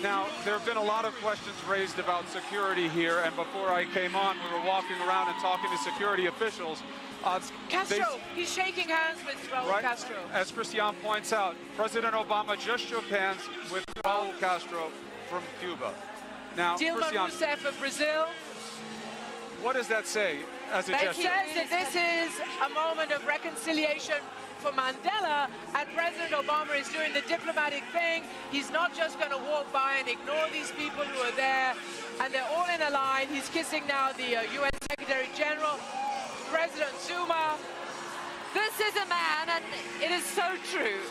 Now, there have been a lot of questions raised about security here, and before I came on, we were walking around and talking to security officials. Castro, he's shaking hands with Raul Castro. As Christian points out, President Obama just shook hands with Raul Castro from Cuba. Now, Dilma Christian, Rousseff of Brazil. what does that say as a gesture? It says that this is a moment of reconciliation for Mandela, and President Obama is doing the diplomatic thing. He's not just going to walk by and ignore these people who are there, and they're all in a line. He's kissing now the UN Secretary General, President Zuma. This is a man, and it is so true,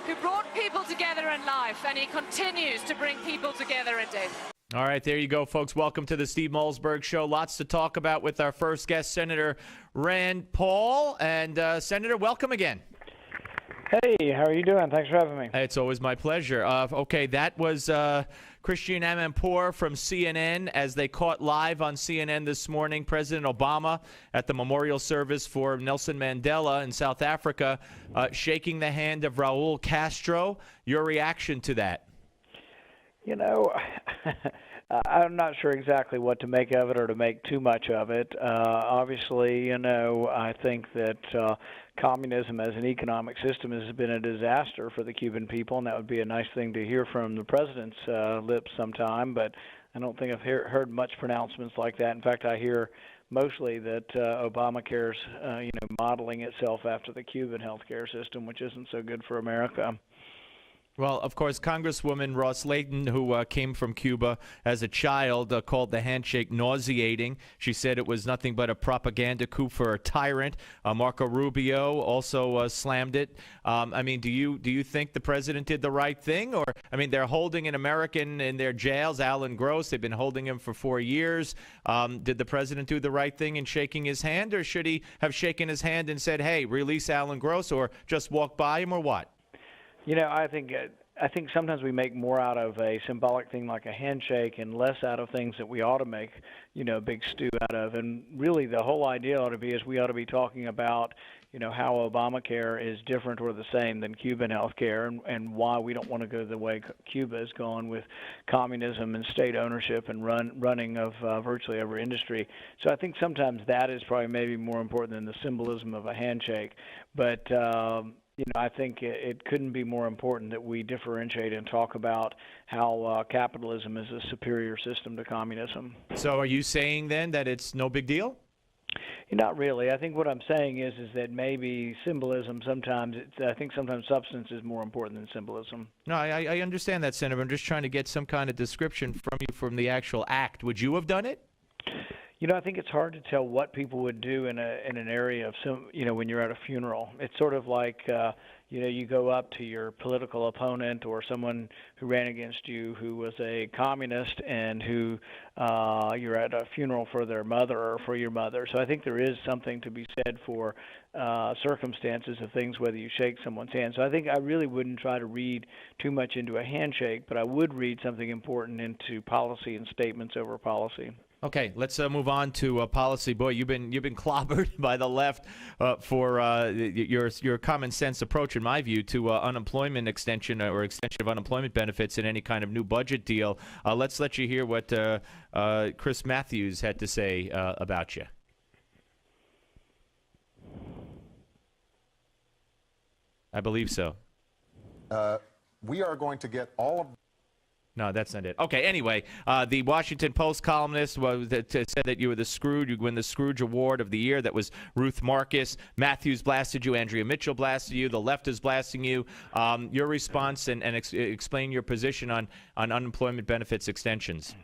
who brought people together in life, and he continues to bring people together in death. All right, there you go, folks. Welcome to the Steve Malzberg Show. Lots to talk about with our first guest, Senator Rand Paul. And, Senator, welcome again. Hey, how are you doing? Thanks for having me. It's always my pleasure. Okay, that was Christian Amanpour from CNN as they caught live on CNN this morning President Obama at the memorial service for Nelson Mandela in South Africa, shaking the hand of Raul Castro. Your reaction to that? You know, I'm not sure exactly what to make of it or to make too much of it. Obviously, you know, I think that communism as an economic system has been a disaster for the Cuban people, and that would be a nice thing to hear from the president's lips sometime, but I don't think I've heard much pronouncements like that. In fact, I hear mostly that Obamacare's, modeling itself after the Cuban healthcare system, which isn't so good for America. Well, of course, Congresswoman Ross Layton, who came from Cuba as a child, called the handshake nauseating. She said it was nothing but a propaganda coup for a tyrant. Marco Rubio also slammed it. I mean, do you think the president did the right thing? Or, I mean, they're holding an American in their jails, Alan Gross. They've been holding him for 4 years. Did the president do the right thing in shaking his hand? Or should he have shaken his hand and said, hey, release Alan Gross, or just walk by him, or what? You know, I think sometimes we make more out of a symbolic thing like a handshake and less out of things that we ought to make, a big stew out of. And really the whole idea ought to be is we ought to be talking about, how Obamacare is different or the same than Cuban health care, and why we don't want to go the way Cuba has gone with communism and state ownership and running of virtually every industry. So I think sometimes that is probably maybe more important than the symbolism of a handshake. But I think it couldn't be more important that we differentiate and talk about how capitalism is a superior system to communism. So are you saying then that it's no big deal? Not really. I think what I'm saying is that maybe symbolism sometimes, I think sometimes substance is more important than symbolism. No, I understand that, Senator. I'm just trying to get some kind of description from you from the actual act. Would you have done it? I think it's hard to tell what people would do in an area of when you're at a funeral. It's sort of like you go up to your political opponent or someone who ran against you who was a communist and who you're at a funeral for their mother or for your mother. So I think there is something to be said for circumstances of things, whether you shake someone's hand. So I think I really wouldn't try to read too much into a handshake, but I would read something important into policy and statements over policy. Okay, let's move on to policy. Boy, you've been clobbered by the left for your common sense approach, in my view, to unemployment extension or extension of unemployment benefits in any kind of new budget deal. Let's let you hear what Chris Matthews had to say about you. I believe so. We are going to get all of. No, that's not it. Okay, anyway, the Washington Post columnist said that you were the Scrooge. You win the Scrooge Award of the year. That was Ruth Marcus. Matthews blasted you. Andrea Mitchell blasted you. The left is blasting you. Your response and explain your position on unemployment benefits extensions.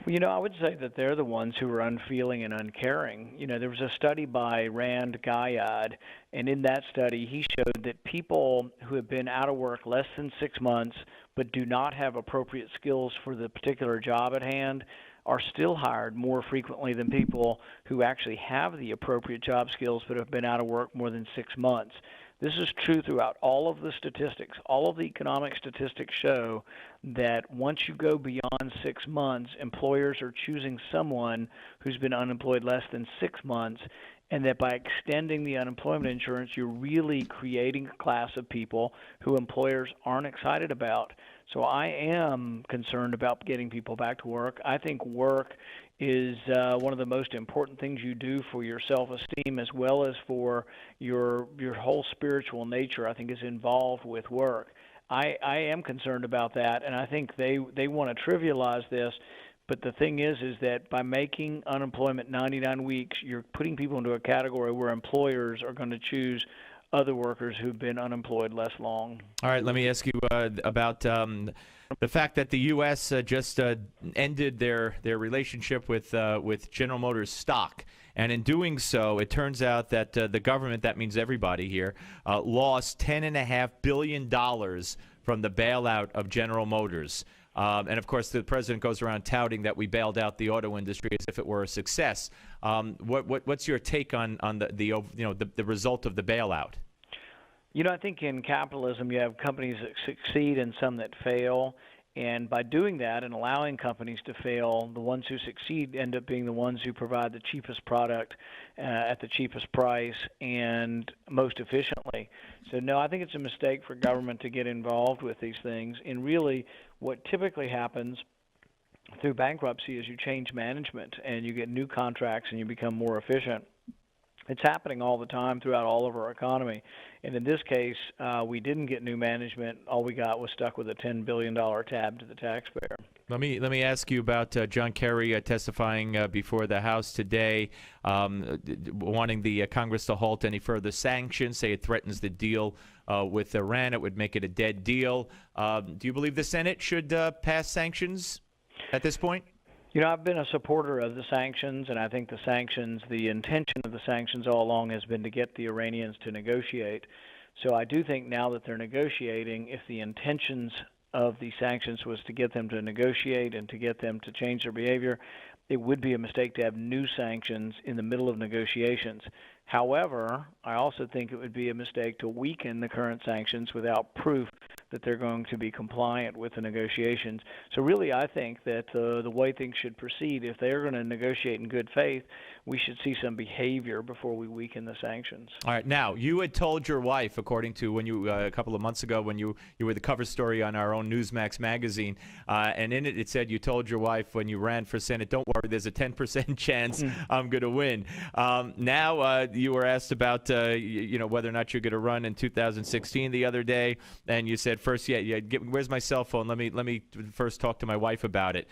Well, I would say that they're the ones who are unfeeling and uncaring. There was a study by Rand Guyad, and in that study he showed that people who have been out of work less than 6 months but do not have appropriate skills for the particular job at hand are still hired more frequently than people who actually have the appropriate job skills but have been out of work more than 6 months. This is true throughout all of the statistics. All of the economic statistics show that once you go beyond 6 months, employers are choosing someone who's been unemployed less than 6 months, and that by extending the unemployment insurance, you're really creating a class of people who employers aren't excited about. So I am concerned about getting people back to work. I think work is one of the most important things you do for your self-esteem as well as for your whole spiritual nature, I think, is involved with work. I am concerned about that, and I think they want to trivialize this. But the thing is that by making unemployment 99 weeks, you're putting people into a category where employers are going to choose other workers who've been unemployed less long. All right, let me ask you about the fact that the U.S. just ended their relationship with General Motors stock. And in doing so, it turns out that the government, that means everybody here, lost $10.5 billion from the bailout of General Motors. And, of course, the president goes around touting that we bailed out the auto industry as if it were a success. What's your take on the result of the bailout? I think in capitalism you have companies that succeed and some that fail. And by doing that and allowing companies to fail, the ones who succeed end up being the ones who provide the cheapest product at the cheapest price and most efficiently. So, no, I think it's a mistake for government to get involved with these things. And really what typically happens through bankruptcy is you change management and you get new contracts and you become more efficient. It's happening all the time throughout all of our economy. And in this case, we didn't get new management. All we got was stuck with a $10 billion tab to the taxpayer. Let me ask you about John Kerry testifying before the House today, wanting the Congress to halt any further sanctions, say it threatens the deal with Iran. It would make it a dead deal. Do you believe the Senate should pass sanctions at this point? I've been a supporter of the sanctions, and I think the intention of the sanctions all along has been to get the Iranians to negotiate. So I do think now that they're negotiating, if the intentions of the sanctions was to get them to negotiate and to get them to change their behavior, it would be a mistake to have new sanctions in the middle of negotiations. However, I also think it would be a mistake to weaken the current sanctions without proof that they're going to be compliant with the negotiations. So really, I think that the way things should proceed, if they're going to negotiate in good faith, we should see some behavior before we weaken the sanctions. All right. Now, you had told your wife, according to when you a couple of months ago when you were the cover story on our own Newsmax magazine, and in it said you told your wife when you ran for Senate, don't worry, there's a 10% chance I'm going to win. Now you were asked about whether or not you're going to run in 2016 the other day, and you said first, where's my cell phone? Let me first talk to my wife about it.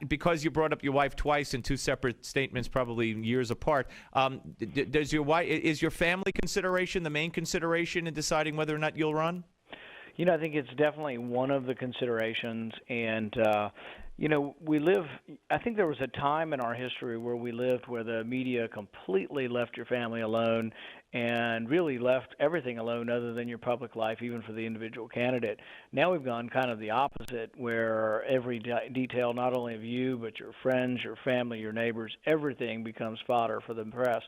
Because you brought up your wife twice in two separate statements, probably years apart, is your family consideration the main consideration in deciding whether or not you'll run? I think it's definitely one of the considerations, and I think there was a time in our history where we lived where the media completely left your family alone and really left everything alone other than your public life, even for the individual candidate. Now we've gone kind of the opposite, where every detail, not only of you, but your friends, your family, your neighbors, everything becomes fodder for the press.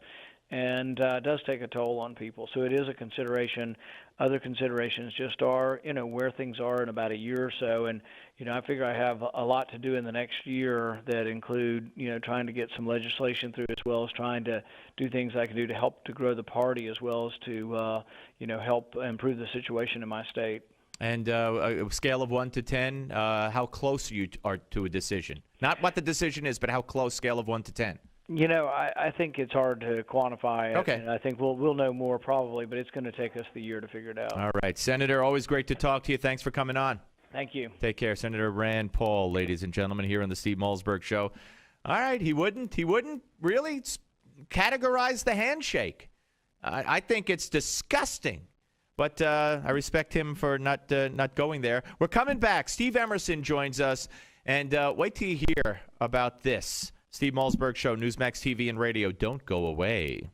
And it does take a toll on people. So it is a consideration. Other considerations just are, where things are in about a year or so. And, I figure I have a lot to do in the next year that include, trying to get some legislation through, as well as trying to do things I can do to help to grow the party, as well as to, help improve the situation in my state. And a scale of 1 to 10, how close you are to a decision? Not what the decision is, but how close, scale of 1 to 10. I think it's hard to quantify it. Okay. And I think we'll know more probably, but it's going to take us the year to figure it out. All right. Senator, always great to talk to you. Thanks for coming on. Thank you. Take care. Senator Rand Paul, ladies and gentlemen, here on the Steve Malzberg Show. All right. He wouldn't really categorize the handshake. I think it's disgusting. But I respect him for not going there. We're coming back. Steve Emerson joins us. And wait till you hear about this. Steve Malzberg Show, Newsmax TV and radio. Don't go away.